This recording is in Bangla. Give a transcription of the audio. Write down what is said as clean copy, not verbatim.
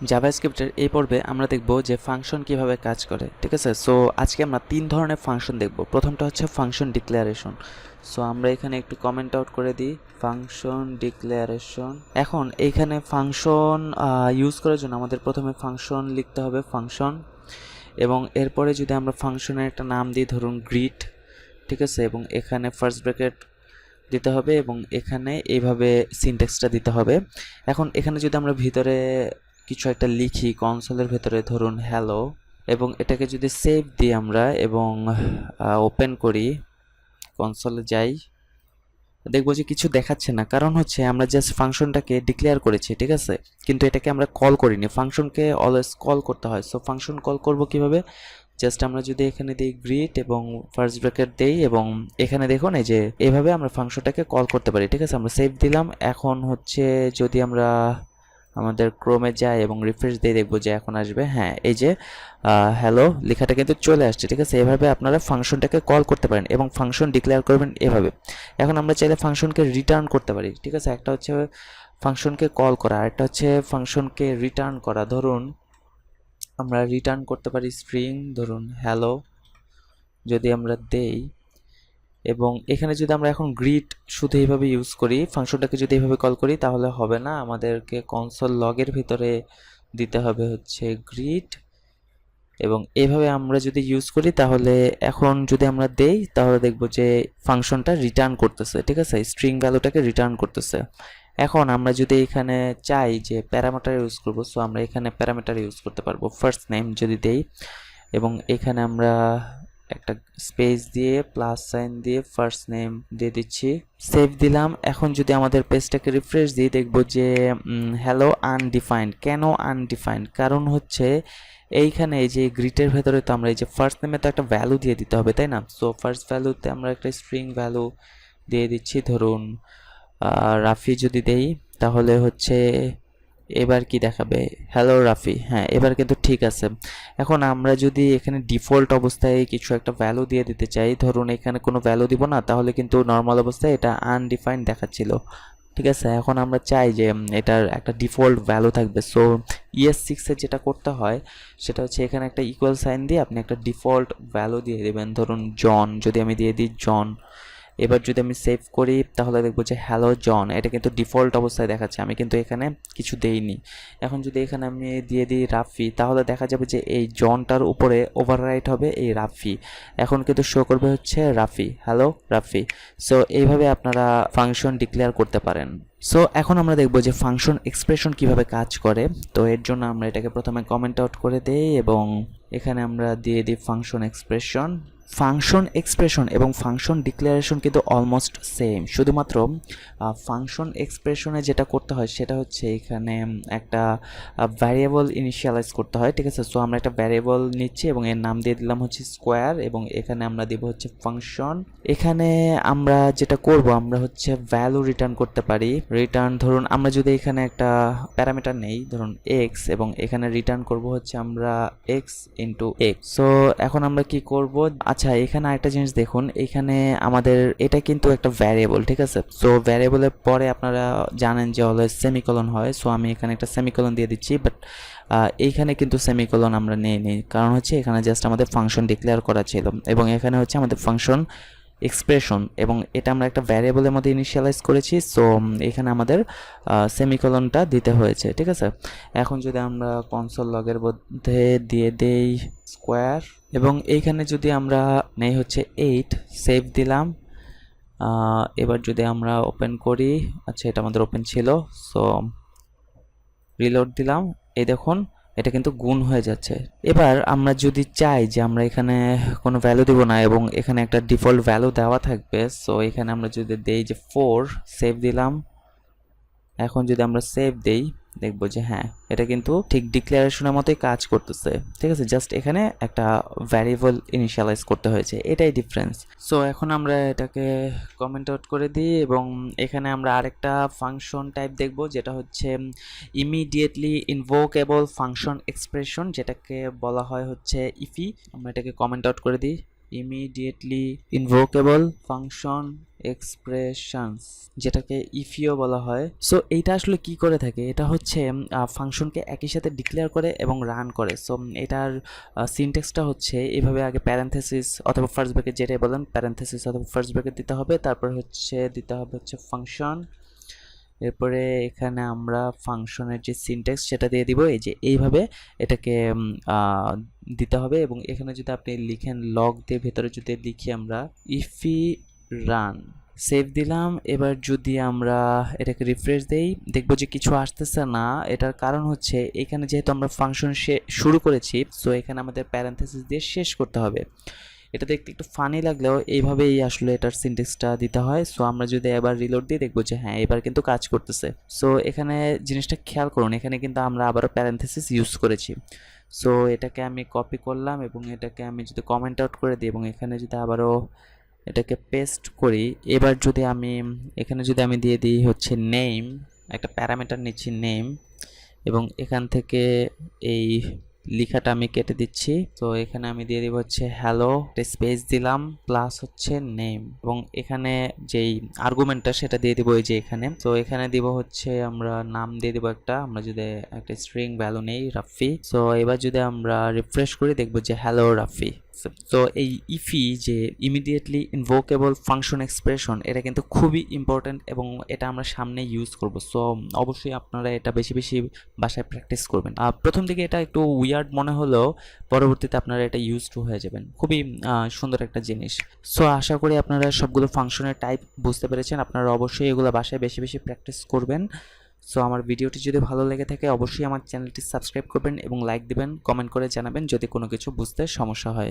জাভাস্ক্রিপ্টের এই পর্বে আমরা দেখব যে ফাংশন কিভাবে কাজ করে। ঠিক আছে, সো আজকে আমরা তিন ধরনের ফাংশন দেখব। প্রথমটা হচ্ছে ফাংশন ডিক্লারেশন। সো আমরা এখানে একটু কমেন্ট আউট করে দিই ফাংশন ডিক্লারেশন। এখন এইখানে ফাংশন ইউজ করার জন্য আমাদের প্রথমে ফাংশন লিখতে হবে, ফাংশন, এবং এরপরে যদি আমরা ফাংশনের একটা নাম দিই, ধরুন গ্রিট, ঠিক আছে, এবং এখানে ফার্স্ট ব্র্যাকেট দিতে হবে এবং এখানে এইভাবে সিনট্যাক্সটা দিতে হবে। এখন এখানে যদি আমরা ভিতরে কিছু একটা লিখি কনসোলের ভেতরে, ধরুন হ্যালো, এবং এটাকে যদি সেভ দিই আমরা এবং ওপেন করি, কনসোলে যাই, দেখবো যে কিছু দেখাচ্ছে না। কারণ হচ্ছে আমরা জাস্ট ফাংশনটাকে ডিক্লেয়ার করেছি, ঠিক আছে, কিন্তু এটাকে আমরা কল করিনি। ফাংশনকে অলওয়েজ কল করতে হয়। সো ফাংশন কল করব কিভাবে? জাস্ট আমরা যদি এখানে দিই গ্রিট এবং ফার্স্ট ব্র্যাকেট দেই এবং এখানে দেখুন এই যে এইভাবে আমরা ফাংশনটাকে কল করতে পারি। ঠিক আছে, আমরা সেভ দিলাম। এখন হচ্ছে যদি আমরা আমাদের ক্রোমে যাই এবং রিফ্রেশ দিয়ে দেখবো যে এখন আসবে, হ্যাঁ, এই যে হ্যালো লেখাটা কিন্তু চলে আসছে। ঠিক আছে, এভাবে আপনারা ফাংশনটাকে কল করতে পারেন এবং ফাংশন ডিক্লেয়ার করবেন এভাবে। এখন আমরা চাইলে ফাংশনকে রিটার্ন করতে পারি। ঠিক আছে, একটা হচ্ছে ফাংশনকে কল করা, আর একটা হচ্ছে ফাংশনকে রিটার্ন করা। ধরুন আমরা রিটার্ন করতে পারি স্ট্রিং, ধরুন হ্যালো যদি আমরা দেই, এবং এখানে যদি আমরা এখন গ্রিট শুধু এইভাবে ইউজ করি, ফাংশনটাকে যদি এইভাবে কল করি তাহলে হবে না, আমাদেরকে কনসোল লগের ভিতরে দিতে হবে হচ্ছে গ্রিট, এবং এইভাবে আমরা যদি ইউজ করি তাহলে এখন যদি আমরা দেই তাহলে দেখব যে ফাংশনটা রিটার্ন করতেছে। ঠিক আছে, স্ট্রিং ভ্যালুটাকে রিটার্ন করতেছে। এখন আমরা যদি এখানে চাই যে প্যারামিটার ইউজ করব, সো আমরা এখানে প্যারামিটার ইউজ করতে পারবো। ফার্স্ট নেম যদি দেই এবং এখানে আমরা একটা স্পেস দিয়ে প্লাস সাইন দিয়ে ফার্স্ট নেম দিয়ে দিচ্ছি, সেভ দিলাম। এখন যদি আমাদের পেজটাকে রিফ্রেশ দিই দেখব যে হ্যালো আনডিফাইন্ড। কেন আনডিফাইন্ড? কারণ হচ্ছে এইখানে এই যে গ্রিটের ভেতরে তো আমরা এই যে ফার্স্ট নেমে তো একটা ভ্যালু দিয়ে দিতে হবে, তাই না? সো ফার্স্ট ভ্যালুতে আমরা একটা স্ট্রিং ভ্যালু দিয়ে দিচ্ছি, ধরুন রাফি যদি দেই তাহলে হচ্ছে এবার কি দেখাবে, হ্যালো রাফি। হ্যাঁ, এবার কিন্তু ঠিক আছে। এখন আমরা যদি এখানে ডিফল্ট অবস্থায় কিছু একটা ভ্যালু দিয়ে দিতে চাই, ধরুন এখানে কোনো ভ্যালু দিব না, তাহলে কিন্তু নর্মাল অবস্থায় এটা আনডিফাইন্ড দেখাচ্ছিল। ঠিক আছে, এখন আমরা চাই যে এটার একটা ডিফল্ট ভ্যালু থাকবে। সো ES6 যেটা করতে হয় সেটা হচ্ছে এখানে একটা ইকুয়াল সাইন দিয়ে আপনি একটা ডিফল্ট ভ্যালু দিয়ে দেবেন, ধরুন জন যদি আমি দিয়ে দিই জন। এবার যদি আমি সেভ করি তাহলে দেখবো যে হ্যালো জন, এটা কিন্তু ডিফল্ট অবস্থায় দেখাচ্ছে, আমি কিন্তু এখানে কিছু দেইনি। এখন যদি এখানে আমি দিয়ে দিই রাফি তাহলে দেখা যাবে যে এই জনটার উপরে ওভাররাইট হবে এই রাফি, এখন কিন্তু শো করবে হচ্ছে রাফি, হ্যালো রাফি। সো এইভাবে আপনারা ফাংশন ডিক্লেয়ার করতে পারেন। সো এখন আমরা দেখব যে ফাংশন এক্সপ্রেশন কিভাবে কাজ করে। তো এর জন্য আমরা এটাকে প্রথমে কমেন্ট আউট করে দেই এবং এখানে আমরা দিয়ে দিই ফাংশন এক্সপ্রেশন। ফাংশন এক্সপ্রেশন এবং ফাংশন ডিক্লারেশন কিন্তু অলমোস্ট সেম, শুধুমাত্র ফাংশন এক্সপ্রেশনে যেটা করতে হয় সেটা হচ্ছে এখানে একটা ভ্যারিয়েবল ইনিশিয়ালাইজ করতে হয়। ঠিক আছে, সো আমরা একটা ভ্যারিয়েবল নিচ্ছি এবং এর নাম দিয়ে দিলাম হচ্ছে স্কোয়ার, এবং এখানে আমরা দেব হচ্ছে ফাংশন। এখানে আমরা যেটা করব আমরা হচ্ছে ভ্যালু রিটার্ন করতে পারি। রিটার্ন ধরুন আমরা যদি এখানে একটা প্যারামিটার নেই, ধরুন এক্স, এবং এখানে রিটার্ন করব হচ্ছে আমরা এক্স ইন্টু এক্স। সো এখন আমরা কি করব, আচ্ছা এখানে আরেকটা জিনিস দেখুন, এখানে আমাদের এটা কিন্তু একটা ভ্যারিয়েবল। ঠিক আছে, সো ভ্যারিয়েবলের পরে আপনারা জানেন যে অলওয়েজ সেমিকোলন হয়। সো আমি এখানে একটা সেমিকোলন দিয়ে দিচ্ছি, বাট এইখানে কিন্তু সেমিকোলন আমরা নেই, কারণ হচ্ছে এখানে জাস্ট আমাদের ফাংশন ডিক্লেয়ার করা ছিল এবং এখানে হচ্ছে আমাদের ফাংশন এক্সপ্রেশন, এবং এটা আমরা একটা ভ্যারিয়েবলের মধ্যে ইনিশিয়ালাইজ করেছি। সো এখানে আমাদের সেমিকোলনটা দিতে হয়েছে। ঠিক আছে, এখন যদি আমরা কনসোল লগের মধ্যে দিয়ে দেই স্কোয়ার, এবং এইখানে যদি আমরা নেই হচ্ছে 8, সেভ দিলাম। এবার যদি আমরা ওপেন করি, আচ্ছা এটা আমাদের ওপেন ছিল, সো রিলোড দিলাম, এই দেখুন এটা কিন্তু গুণ হয়ে যাচ্ছে। এবার আমরা যদি চাই যে আমরা এখানে কোনো ভ্যালু দিব না এবং এখানে একটা ডিফল্ট ভ্যালু দেওয়া থাকবে, সো এখানে আমরা যদি দেই যে 4, সেভ দিলাম। এখন যদি আমরা সেভ দেই দেখবো যে হ্যাঁ, এটা কিন্তু ঠিক ডিক্লারেশনের মতোই কাজ করতেছে। ঠিক আছে, জাস্ট এখানে একটা ভ্যারিয়েবল ইনিশিয়ালাইজ করতে হয়েছে, এটাই ডিফারেন্স। সো এখন আমরা এটাকে কমেন্ট আউট করে দিই এবং এখানে আমরা আরেকটা ফাংশন টাইপ দেখব যেটা হচ্ছে ইমিডিয়েটলি ইনভোকেবল ফাংশন এক্সপ্রেশন, যেটাকে বলা হয় হচ্ছে ইফি। আমরা এটাকে কমেন্ট আউট করে দিই, ইমিডিয়েটলি ইনভোকেবল ফাংশন এক্সপ্রেশনস, যেটাকে ইফিও বলা হয়। সো এইটা আসলে কি করে থাকে, এটা হচ্ছে ফাংশনকে একই সাথে ডিক্লেয়ার করে এবং রান করে। সো এটার সিনট্যাক্সটা হচ্ছে এভাবে, আগে প্যারেন্থেসিস অথবা ফার্স্ট ব্র্যাকেট যেটাই বলেন, প্যারেন্থেসিস অথবা ফার্স্ট ব্র্যাকেট দিতে হবে, তারপর হচ্ছে দিতে হবে হচ্ছে ফাংশন, এরপরে এখানে আমরা ফাংশনের যে সিনট্যাক্স সেটা দিয়ে দিব, এই যে এইভাবে এটাকে দিতে হবে। এবং এখানে যদি আপনি লিখেন লগ দিয়ে ভেতরে যদি লিখি আমরা ইফি রান, সেভ দিলাম। এবার যদি আমরা এটাকে রিফ্রেশ দেই, দেখবো যে কিছু আসতেছে না। এটার কারণ হচ্ছে এখানে যেহেতু আমরা ফাংশন শুরু করেছি, সো এখানে আমাদের প্যারেন্থেসিস দিয়ে শেষ করতে হবে। এটা দেখতে একটু ফানি লাগলেও এইভাবেই আসলে এটার সিনট্যাক্সটা দিতে হয়। সো আমরা যদি এবার রিলোড দিই, দেখবো যে হ্যাঁ এবার কিন্তু কাজ করতেছে। সো এখানে জিনিসটা খেয়াল করুন, এখানে কিন্তু আমরা আবারও প্যারেন্থেসিস ইউজ করেছি। সো এটাকে আমি কপি করলাম এবং এটাকে আমি যদি কমেন্ট আউট করে দিই এবং এখানে যদি আবারও এটাকে পেস্ট করি, এবার যদি আমি এখানে যদি আমি দিয়ে দিই হচ্ছে নেম, একটা প্যারামিটার নিচ্ছি নেম, এবং এখান থেকে এই লেখাটা আমি কেটে দিচ্ছি। তো এখানে আমি দিয়ে দিব হচ্ছে হ্যালো, স্পেস দিলাম প্লাস হচ্ছে নেম, এবং এখানে যেই আর্গুমেন্টটা সেটা দিয়ে দিব এই যে এখানে। তো এখানে দিব হচ্ছে আমরা নাম দিয়ে দিব একটা, আমরা যদি একটা স্ট্রিং ভ্যালু নেই রাফি। সো এবার যদি আমরা রিফ্রেশ করি, দেখবো যে হ্যালো রাফি। তো এই ইফি যে ইমিডিয়েটলি ইনভোকেবল ফাংশন এক্সপ্রেশন, এটা কিন্তু খুবই ইম্পর্ট্যান্ট এবং এটা আমরা সামনে ইউজ করব। সো অবশ্যই আপনারা এটা বেশি বেশি বাসায় প্র্যাকটিস করবেন। প্রথম দিকে এটা একটু উইয়ার্ড মনে হলেও পরবর্তীতে আপনারা এটা ইউজ টু হয়ে যাবেন। খুবই সুন্দর একটা জিনিস। সো আশা করি আপনারা সবগুলো ফাংশনের টাইপ বুঝতে পেরেছেন। আপনারা অবশ্যই এগুলো বাসায় বেশি বেশি প্র্যাকটিস করবেন। সো আমার ভিডিওটি যদি ভালো লেগে থাকে অবশ্যই আমার চ্যানেলটি সাবস্ক্রাইব করবেন এবং লাইক দিবেন, কমেন্ট করে জানাবেন যদি কোনো কিছু বুঝতে সমস্যা হয়।